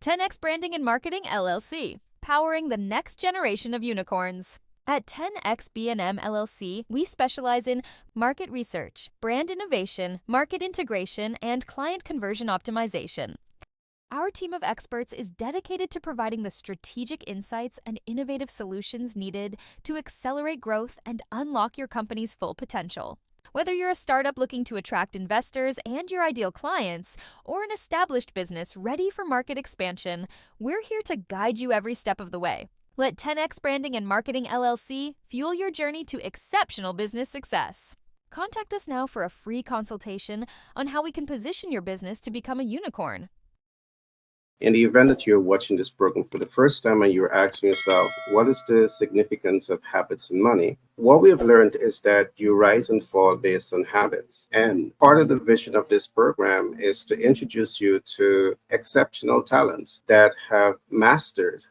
10x Branding and Marketing LLC, powering the next generation of unicorns. At 10x B&M LLC, we specialize in market research, brand innovation, market integration, and client conversion optimization. Our team of experts is dedicated to providing the strategic insights and innovative solutions needed to accelerate growth and unlock your company's full potential. Whether you're a startup looking to attract investors and your ideal clients, or an established business ready for market expansion, we're here to guide you every step of the way. Let 10x Branding and Marketing LLC fuel your journey to exceptional business success. Contact us now for a free consultation on how we can position your business to become a unicorn. In the event that you're watching this program for the first time and you're asking yourself, what is the significance of habits and money? What we have learned is that you rise and fall based on habits. And part of the vision of this program is to introduce you to exceptional talent that have mastered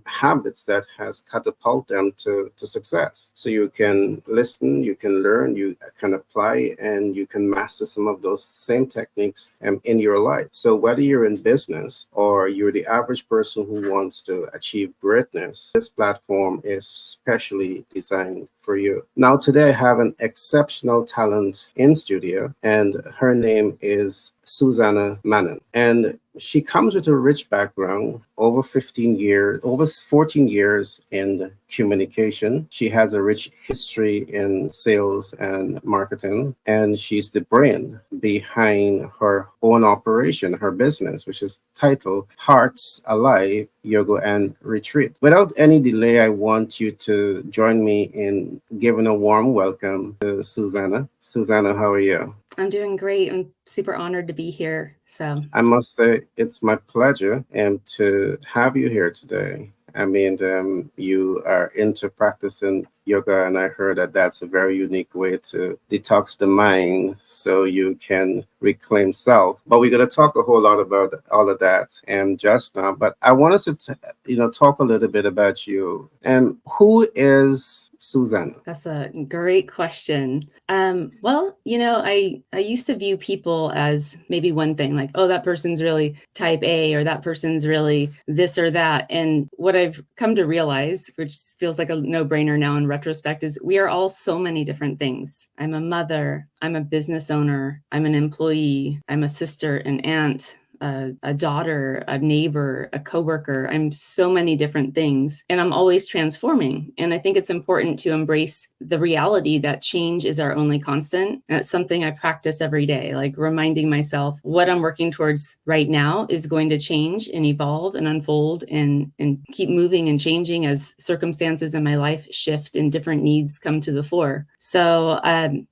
habits that has catapulted them to success. So you can listen, you can learn, you can apply, and you can master some of those same techniques in your life. So whether you're in business or you're the average person who wants to achieve greatness, this platform is specially designed for you. Now, today I have an exceptional talent in studio, and her name is Suzanna Manon. And she comes with a rich background, over 14 years in communication. She has a rich history in sales and marketing, and she's the brain behind her own operation, her business, which is titled Hearts Alive Yoga and Retreat. Without any delay, I want you to join me in giving a warm welcome to Suzanna. Suzanna, how are you? I'm doing great. I'm super honored to be here. So I must say it's my pleasure to have you here today. I mean, you are into practicing yoga, and I heard that that's a very unique way to detox the mind so you can reclaim self. But we're going to talk a whole lot about all of that just now. But I want us to, talk a little bit about you. And who is Suzanna? That's a great question. Well, I used to view people as maybe one thing, like, oh, that person's really type A, or that person's really this or that. And what I've come to realize, which feels like a no-brainer now in retrospect, is we are all so many different things. I'm a mother, I'm a business owner, I'm an employee, I'm a sister, an aunt, a daughter, a neighbor, a coworker. I'm so many different things, and I'm always transforming. And I think it's important to embrace the reality that change is our only constant. And it's something I practice every day, like reminding myself what I'm working towards right now is going to change and evolve and unfold and keep moving and changing as circumstances in my life shift and different needs come to the fore. So,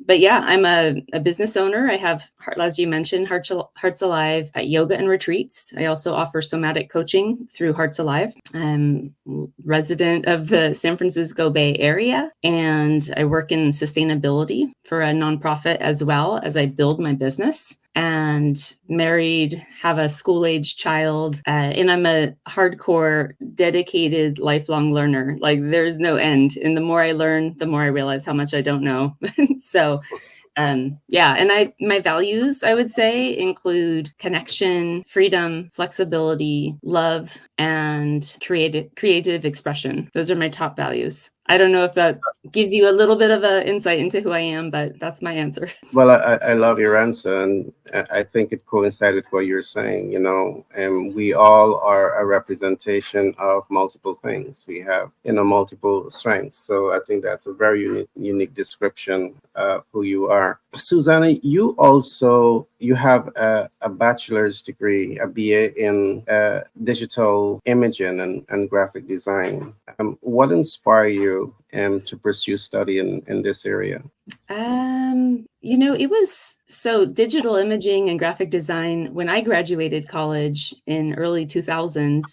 but yeah, I'm a business owner. I have, as you mentioned, Hearts Alive at Yoga and Retreats. I also offer somatic coaching through Hearts Alive. I'm resident of the San Francisco Bay Area, and I work in sustainability for a nonprofit as well as I build my business. And married, have a school-age child, and I'm a hardcore, dedicated, lifelong learner. Like, there's no end. And the more I learn, the more I realize how much I don't know. So yeah, and my values, I would say, include connection, freedom, flexibility, love, and creative expression. Those are my top values. I don't know if that gives you a little bit of an insight into who I am, but that's my answer. Well, I love your answer, and I think it coincided with what you're saying, and we all are a representation of multiple things. We have, multiple strengths. So I think that's a very unique description of who you are. Susanna, you have a bachelor's degree, a BA in digital imaging and graphic design. What inspired you to pursue study in this area? It was digital imaging and graphic design when I graduated college in early 2000s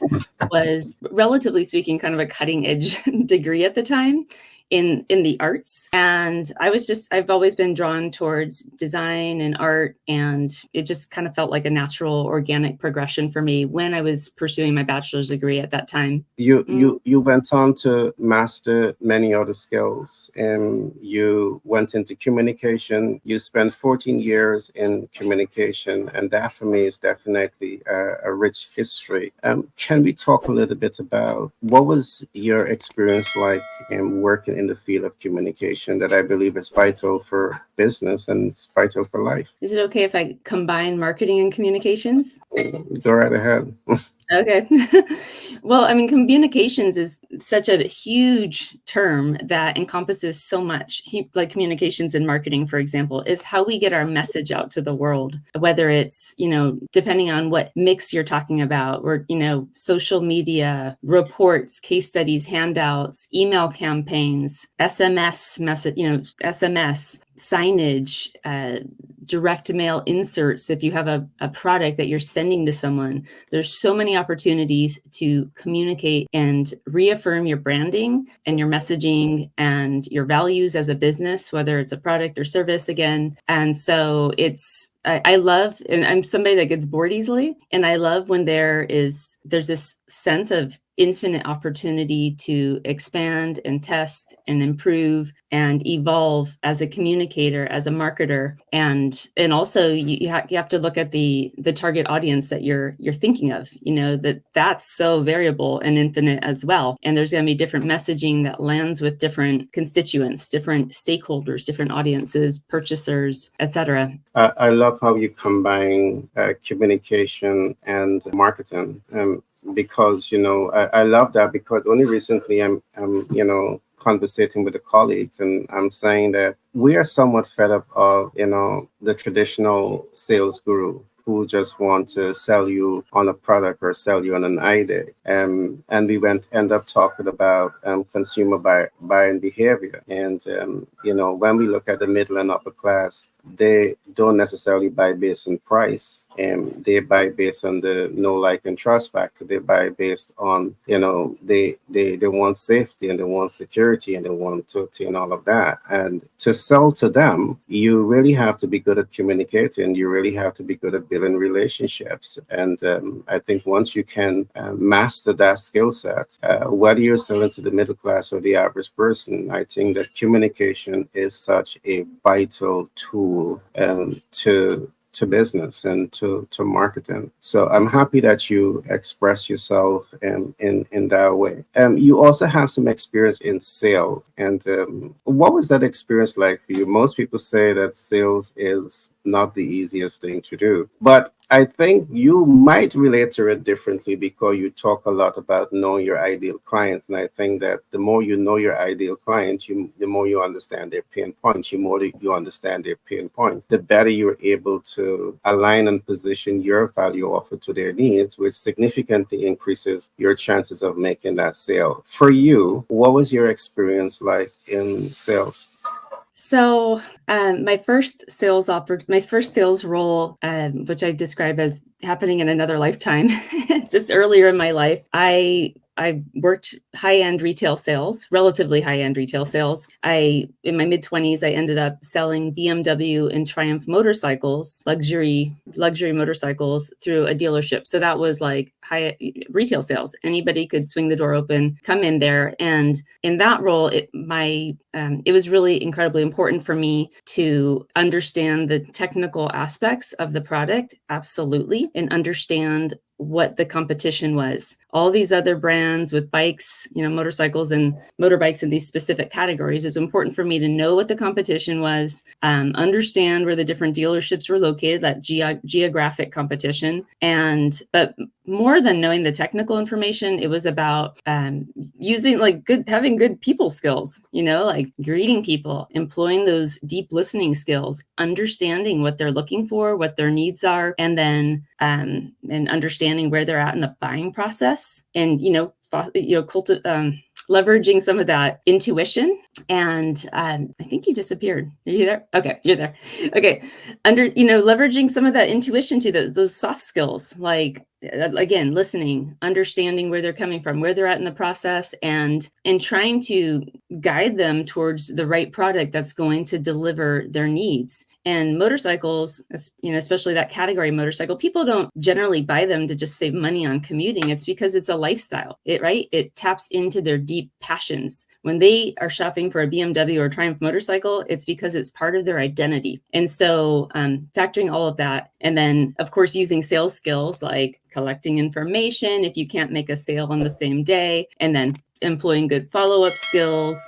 was, relatively speaking, kind of a cutting edge degree at the time. in the arts. And I've always been drawn towards design and art, and it just kind of felt like a natural, organic progression for me when I was pursuing my bachelor's degree at that time. You went on to master many other skills, and you went into communication. You spent 14 years in communication, and that for me is definitely a rich history. Can we talk a little bit about what was your experience like in working in the field of communication that I believe is vital for business and it's vital for life? Is it okay if I combine marketing and communications? Go right ahead. Okay. Well, I mean, communications is such a huge term that encompasses so much. Like communications and marketing, for example, is how we get our message out to the world, whether it's, depending on what mix you're talking about, or, social media, reports, case studies, handouts, email campaigns, SMS message, SMS, signage, direct mail inserts. If you have a product that you're sending to someone, there's so many opportunities to communicate and reaffirm your branding and your messaging and your values as a business, whether it's a product or service again. And so I love, and I'm somebody that gets bored easily. And I love when there's this sense of infinite opportunity to expand and test and improve and evolve as a communicator, as a marketer. And also you have to look at the target audience that you're thinking of, that's so variable and infinite as well. And there's going to be different messaging that lands with different constituents, different stakeholders, different audiences, purchasers, etc. I love how you combine communication and marketing. Because I love that, because only recently I'm conversating with the colleagues, and I'm saying that we are somewhat fed up of the traditional sales guru who just want to sell you on a product or sell you on an idea. And we end up talking about consumer buying behavior. And when we look at the middle and upper class, they don't necessarily buy based on price, and they buy based on the know, like, and trust factor. They buy based on they want safety, and they want security, and they want utility and all of that. And to sell to them, you really have to be good at communicating. You really have to be good at building relationships. And I think once you can master that skill set, whether you're selling to the middle class or the average person, I think that communication is such a vital tool to business and to marketing. So I'm happy that you express yourself in that way. You also have some experience in sales. And what was that experience like for you? Most people say that sales is not the easiest thing to do, but I think you might relate to it differently because you talk a lot about knowing your ideal client. And I think that the more you know your ideal client, the more you understand their pain points, the more you understand their pain point, the better you're able to align and position your value offer to their needs, which significantly increases your chances of making that sale. For you, what was your experience like in sales? So my first sales role, which I describe as happening in another lifetime, just earlier in my life, I worked high-end retail sales, relatively high-end retail sales. In my mid-20s, I ended up selling BMW and Triumph motorcycles, luxury motorcycles, through a dealership. So that was like high retail sales. Anybody could swing the door open, come in there. And in that role, it was really incredibly important for me to understand the technical aspects of the product, absolutely, and understand what the competition was. All these other brands with bikes, motorcycles and motorbikes in these specific categories, is important for me to know what the competition was, understand where the different dealerships were located, that geographic competition. But more than knowing the technical information, it was about using having good people skills, like greeting people, employing those deep listening skills, understanding what they're looking for, what their needs are, and then and understanding where they're at in the buying process, and leveraging some of that intuition. And I think you disappeared. Are you there? Okay, you're there. Okay. Leveraging some of that intuition to those soft skills, like, again, listening, understanding where they're coming from, where they're at in the process, and trying to guide them towards the right product that's going to deliver their needs. And motorcycles, especially that category motorcycle, people don't generally buy them to just save money on commuting. It's because it's a lifestyle, right? It taps into their deep passions. When they are shopping for a BMW or Triumph motorcycle, it's because it's part of their identity. And so factoring all of that, and then of course using sales skills like collecting information if you can't make a sale on the same day, and then employing good follow-up skills,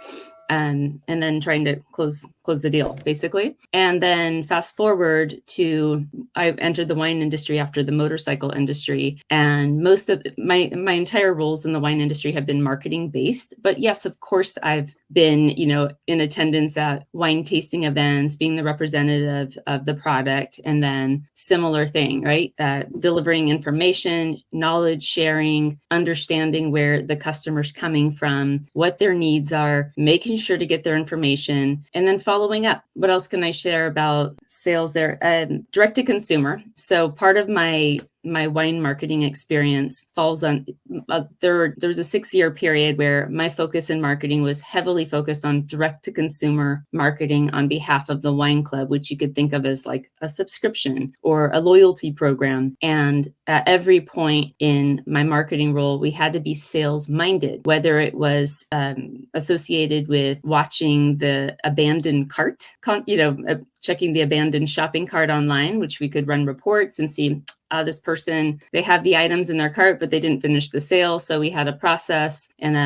and then trying to close the deal, basically. And then fast forward to, I entered the wine industry after the motorcycle industry, and most of my entire roles in the wine industry have been marketing based. But yes, of course, I've been, in attendance at wine tasting events, being the representative of the product, and then similar thing, right? Delivering information, knowledge sharing, understanding where the customer's coming from, what their needs are, making sure to get their information, and then following up. What else can I share about sales there? Direct to consumer. So part of my wine marketing experience falls on, there was a 6-year period where my focus in marketing was heavily focused on direct to consumer marketing on behalf of the wine club, which you could think of as like a subscription or a loyalty program. And at every point in my marketing role, we had to be sales minded, whether it was associated with watching the abandoned cart, checking the abandoned shopping cart online, which we could run reports and see, this person, they have the items in their cart, but they didn't finish the sale. So we had a process and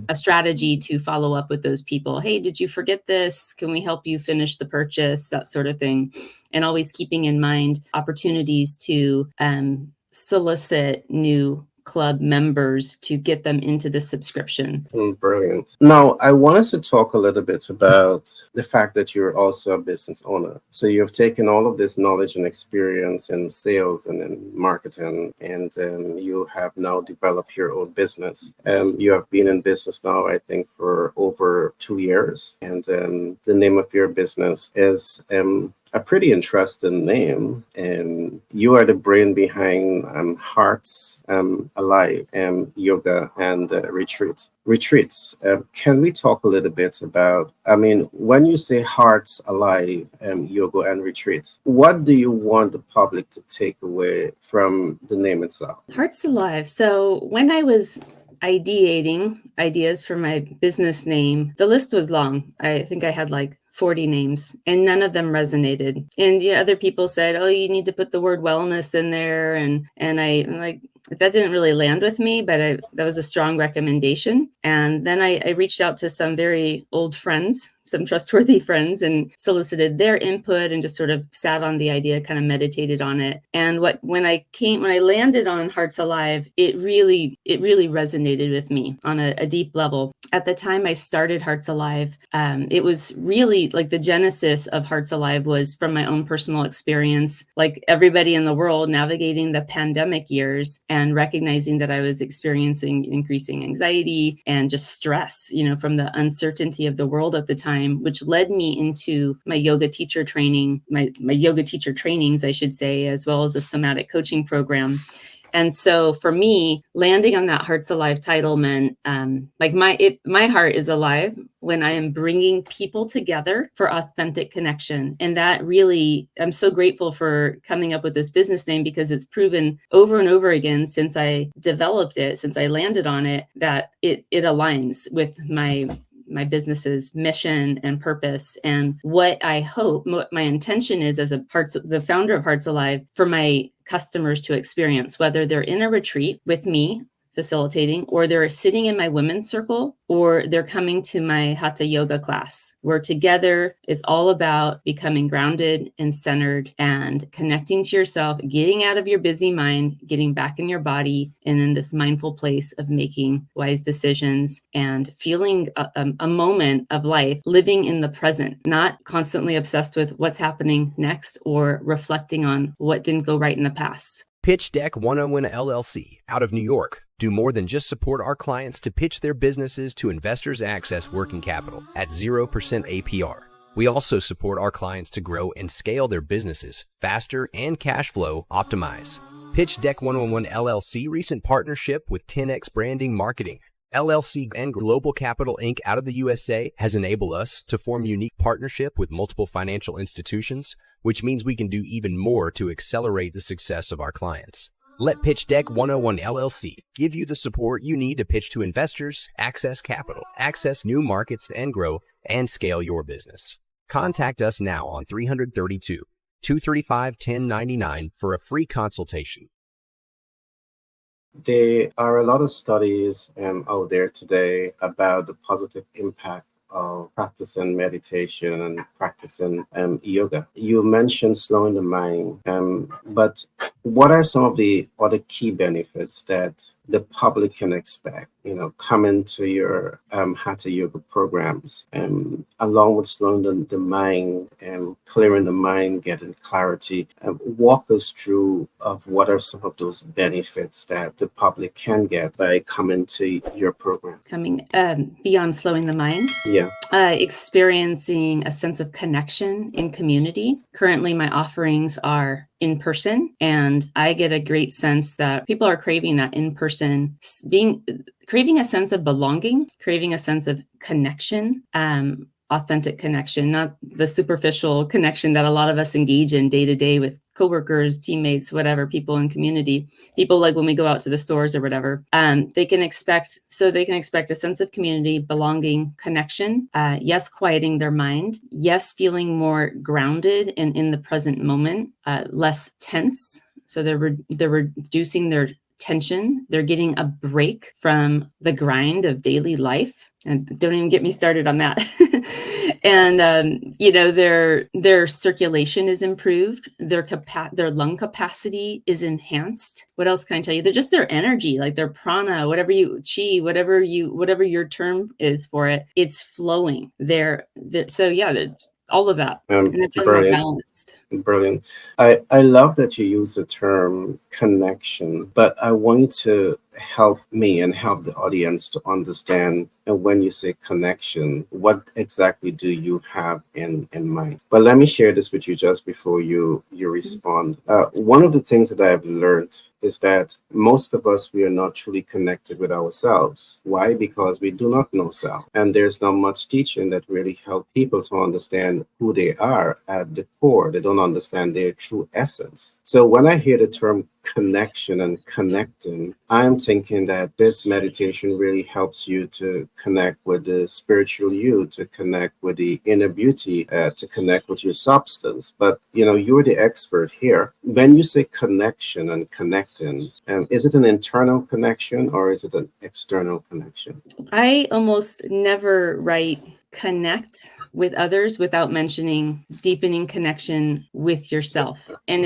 a strategy to follow up with those people. Hey, did you forget this? Can we help you finish the purchase? That sort of thing. And always keeping in mind opportunities to solicit new club members to get them into the subscription. Brilliant. Now, I want us to talk a little bit about the fact that you're also a business owner. So you've taken all of this knowledge and experience in sales and in marketing, and you have now developed your own business. You have been in business now, I think, for over 2 years. And the name of your business is a pretty interesting name. You are the brain behind Hearts Alive, yoga and retreats. Can we talk a little bit about, when you say Hearts Alive, yoga and retreats, what do you want the public to take away from the name itself? Hearts Alive. So when I was ideating ideas for my business name, the list was long. I think I had like 40 names, and none of them resonated. And other people said, oh, you need to put the word wellness in there. And I'm like, that didn't really land with me, but that was a strong recommendation. And then I reached out to some very old friends, some trustworthy friends, and solicited their input and just sort of sat on the idea, kind of meditated on it. And when I landed on Hearts Alive, it really resonated with me on a deep level. At the time I started Hearts Alive, it was really like the genesis of Hearts Alive was from my own personal experience, like everybody in the world navigating the pandemic years and recognizing that I was experiencing increasing anxiety and just stress, from the uncertainty of the world at the time, which led me into my yoga teacher training, my yoga teacher trainings, I should say, as well as a somatic coaching program. And so for me, landing on that Hearts Alive title meant my heart is alive when I am bringing people together for authentic connection. And that really, I'm so grateful for coming up with this business name, because it's proven over and over again since I developed it, since I landed on it, that it aligns with my business's mission and purpose, and what I hope, what my intention is as the founder of Hearts Alive, for my customers to experience, whether they're in a retreat with me facilitating, or they're sitting in my women's circle, or they're coming to my Hatha yoga class, where together it's all about becoming grounded and centered and connecting to yourself, getting out of your busy mind, getting back in your body, and in this mindful place of making wise decisions and feeling a moment of life, living in the present, not constantly obsessed with what's happening next or reflecting on what didn't go right in the past. Pitch Deck 101 LLC out of New York. do more than just support our clients to pitch their businesses to investors access working capital at 0% APR. We also support our clients to grow and scale their businesses faster and cash flow optimize. Pitch Deck 101 LLC recent partnership with 10X Branding Marketing LLC and Global Capital Inc. out of the USA has enabled us to form unique partnership with multiple financial institutions, which means we can do even more to accelerate the success of our clients. Let Pitch Deck 101 LLC give you the support you need to pitch to investors, access capital, access new markets, and grow and scale your business. Contact us now on 332-235-1099 for a free consultation. There are a lot of studies out there today about the positive impact of practicing meditation and practicing yoga. You mentioned slowing the mind, but what are some of the other key benefits that the public can expect, coming to your Hatha Yoga programs, along with slowing the mind and clearing the mind, getting clarity? Walk us through of what are some of those benefits that the public can get by coming to your program. Coming beyond slowing the mind. Yeah. Experiencing a sense of connection in community. Currently, my offerings are in person, and I get a great sense that people are craving that in person, craving a sense of belonging, craving a sense of connection, authentic connection, not the superficial connection that a lot of us engage in day to day with coworkers, teammates, whatever, people in community. People, like when we go out to the stores or whatever, they can expect a sense of community, belonging, connection. Yes, quieting their mind. Yes, feeling more grounded and in the present moment, less tense. So they're reducing their tension. They're getting a break from the grind of daily life. And don't even get me started on that. And their circulation is improved. Their lung capacity is enhanced. What else can I tell you? They're just their energy, like their prana, whatever your term is for it, it's flowing. All of that. And they're feeling more balanced. Brilliant. I love that you use the term connection, but I want you to help me and help the audience to understand, and when you say connection, what exactly do you have in mind? But let me share this with you just before you respond. One of the things that I have learned is that most of us, we are not truly connected with ourselves. Why? Because we do not know self. And there's not much teaching that really help people to understand who they are at the core. They don't understand their true essence. So when I hear the term connection and connecting, I'm thinking that this meditation really helps you to connect with the spiritual you, to connect with the inner beauty, to connect with your substance. But you're the expert here. When you say connection and connecting, is it an internal connection or is it an external connection? I almost never write connect with others without mentioning deepening connection with yourself. And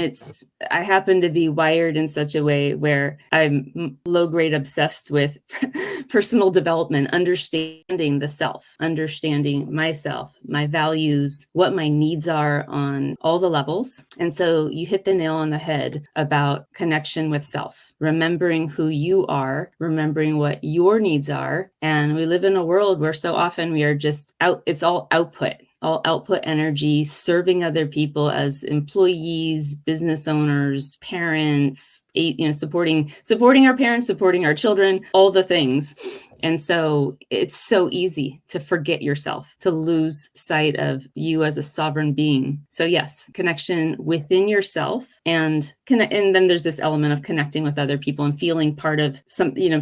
I happen to be wired in such a way where I'm low grade obsessed with personal development, understanding the self, understanding myself, my values, what my needs are on all the levels. And so you hit the nail on the head about connection with self, remembering who you are, remembering what your needs are. And we live in a world where so often we are just it's all output energy, serving other people as employees, business owners, parents, supporting our parents, supporting our children, all the things. And so it's so easy to forget yourself, to lose sight of you as a sovereign being. So yes, connection within yourself, and then there's this element of connecting with other people and feeling part of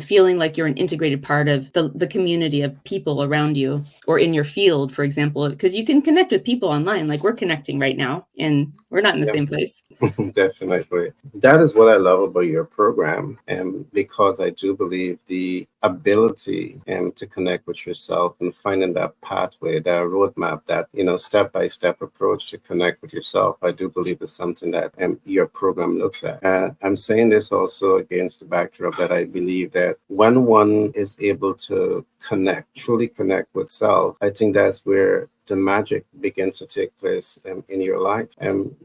feeling like you're an integrated part of the community of people around you or in your field, for example, because you can connect with people online, like we're connecting right now, and we're not in the same place. Definitely. That is what I love about your program, because I do believe the ability to connect with yourself and finding that pathway, that roadmap, that step-by-step approach to connect with yourself, I do believe is something that your program looks at. I'm saying this also against the backdrop that I believe that when one is able to truly connect with self, I think that's where the magic begins to take place in your life,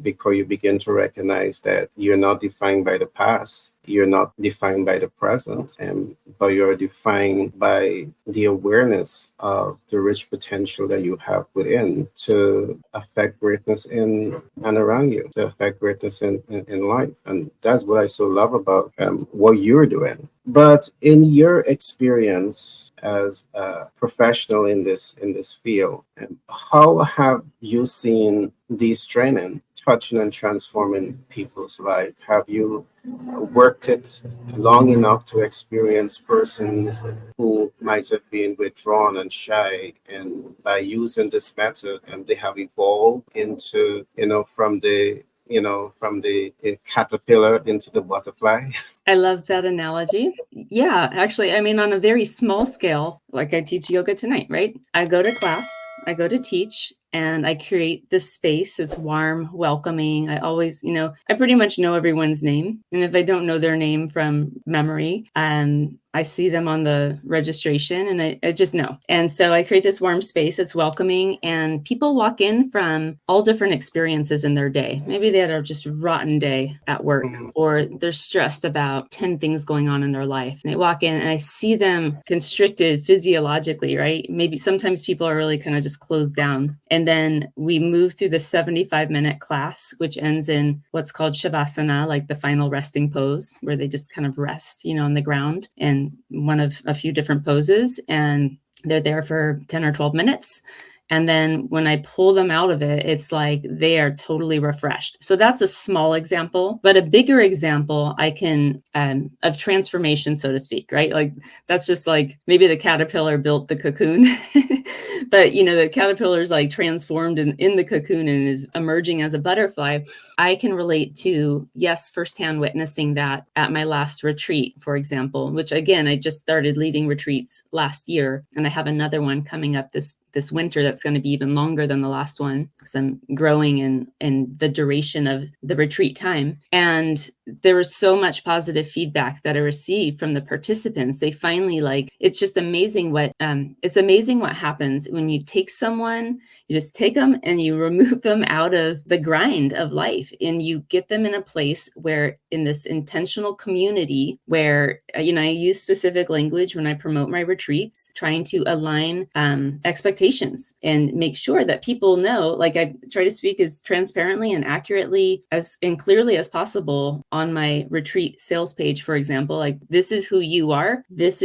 because you begin to recognize that you're not defined by the past, you're not defined by the present, and but you're defined by the awareness of the rich potential that you have within to affect greatness in and around you, to affect greatness in life. And that's what I so love about what you're doing. But in your experience as a professional in this field, how have you seen these training touching and transforming people's life? Have you worked it long enough to experience persons who might have been withdrawn and shy, and by using this method, and they have evolved into, from the caterpillar into the butterfly? I love that analogy. Yeah, actually, I mean, on a very small scale, like I teach yoga tonight, right? I go to class, I go to teach, and I create this space. It's warm, welcoming. I always, I pretty much know everyone's name. And if I don't know their name from memory, I see them on the registration and I just know. And so I create this warm space. It's welcoming, and people walk in from all different experiences in their day. Maybe they had a just rotten day at work, or they're stressed about 10 things going on in their life. And they walk in and I see them constricted physiologically, right? Maybe sometimes people are really kind of just closed down. And then we move through the 75-minute class, which ends in what's called Shavasana, like the final resting pose, where they just kind of rest, on the ground in one of a few different poses. And they're there for 10 or 12 minutes. And then when I pull them out of it, it's like they are totally refreshed. So that's a small example, but a bigger example I can of transformation, so to speak, right? Like that's just like maybe the caterpillar built the cocoon, but the caterpillar is like transformed in the cocoon and is emerging as a butterfly. I can relate to, yes, firsthand witnessing that at my last retreat, for example, which again, I just started leading retreats last year, and I have another one coming up this winter that's going to be even longer than the last one, because I'm growing in the duration of the retreat time. And there was so much positive feedback that I received from the participants. They finally it's just amazing what happens when you take someone, you just take them and you remove them out of the grind of life, and you get them in a place where, in this intentional community where, I use specific language when I promote my retreats, trying to align expectations and make sure that people know, I try to speak as transparently and accurately and clearly as possible on my retreat sales page, for example, this is who you are. This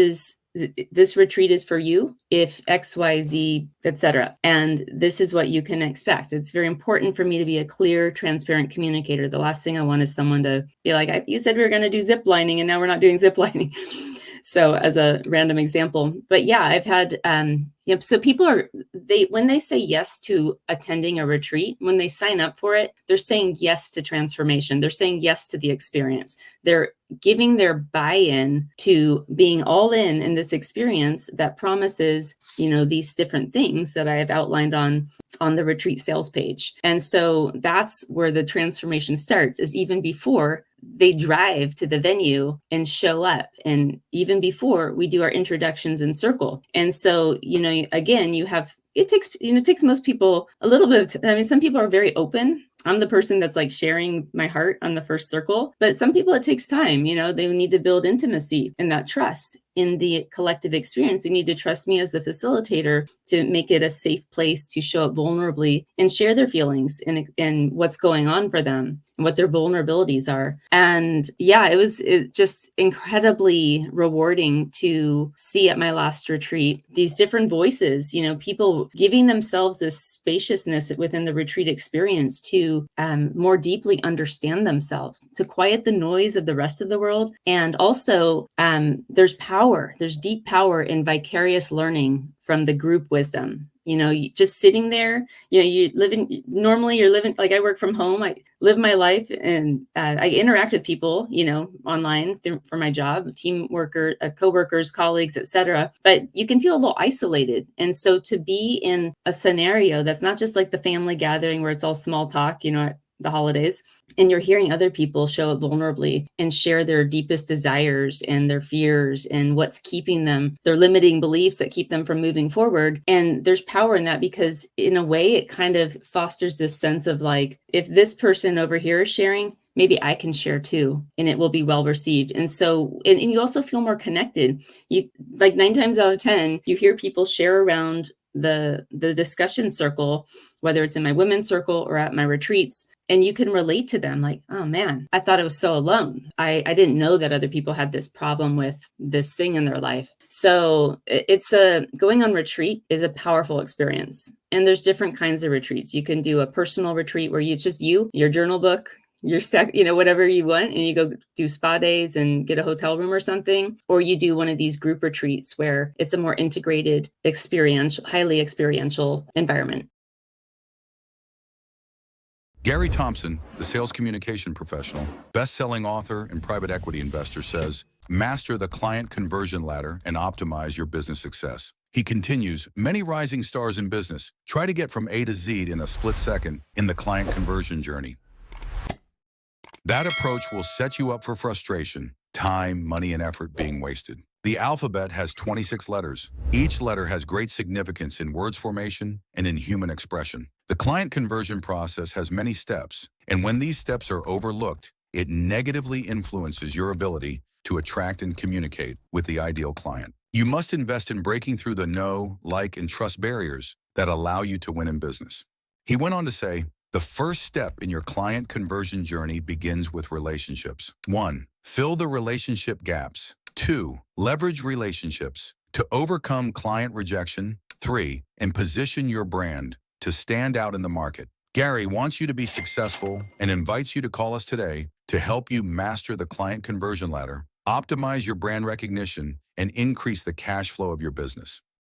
retreat is for you if X, Y, Z, etc. And this is what you can expect. It's very important for me to be a clear, transparent communicator. The last thing I want is someone to be like, you said we were going to do zip lining and now we're not doing zip lining. So as a random example, but yeah, I've had, so people when they say yes to attending a retreat, when they sign up for it, they're saying yes to transformation. They're saying yes to the experience. They're giving their buy-in to being all in this experience that promises, these different things that I have outlined on the retreat sales page. And so that's where the transformation starts, is even before they drive to the venue and show up, and even before we do our introductions in circle. And so, again, it takes most people a little bit of some people are very open. I'm the person that's sharing my heart on the first circle, but some people it takes time. They need to build intimacy and that trust in the collective experience. They need to trust me as the facilitator to make it a safe place to show up vulnerably and share their feelings and what's going on for them and what their vulnerabilities are. And yeah, it was just incredibly rewarding to see at my last retreat these different voices, people giving themselves this spaciousness within the retreat experience to more deeply understand themselves, to quiet the noise of the rest of the world. And also there's deep power in vicarious learning from the group wisdom. Just sitting there, you're living, I work from home, I live my life, and I interact with people, online for my job, team worker, coworkers, colleagues, etc. But you can feel a little isolated. And so to be in a scenario that's not just like the family gathering where it's all small talk, at the holidays, and you're hearing other people show up vulnerably and share their deepest desires and their fears and what's keeping them, their limiting beliefs that keep them from moving forward. And there's power in that, because in a way it kind of fosters this sense of if this person over here is sharing, maybe I can share too, and it will be well received. And so, and you also feel more connected. You, like 9 times out of 10, you hear people share around the discussion circle, whether it's in my women's circle or at my retreats, and you can relate to them like, oh man, I thought I was so alone. I didn't know that other people had this problem with this thing in their life. So it's going on retreat is a powerful experience. And there's different kinds of retreats. You can do a personal retreat where it's just you, your journal book, your whatever you want, and you go do spa days and get a hotel room or something, or you do one of these group retreats where it's a more integrated, highly experiential environment. Gary Thompson, the sales communication professional, best-selling author and private equity investor, says, master the client conversion ladder and optimize your business success. He continues, many rising stars in business try to get from A to Z in a split second in the client conversion journey. That approach will set you up for frustration, time, money, and effort being wasted. The alphabet has 26 letters. Each letter has great significance in words formation and in human expression. The client conversion process has many steps, and when these steps are overlooked, it negatively influences your ability to attract and communicate with the ideal client. You must invest in breaking through the know, like, and trust barriers that allow you to win in business. He went on to say, the first step in your client conversion journey begins with relationships. 1. Fill the relationship gaps. 2. Leverage relationships to overcome client rejection. 3. And position your brand to stand out in the market. Gary wants you to be successful and invites you to call us today to help you master the client conversion ladder, optimize your brand recognition, and increase the cash flow of your business.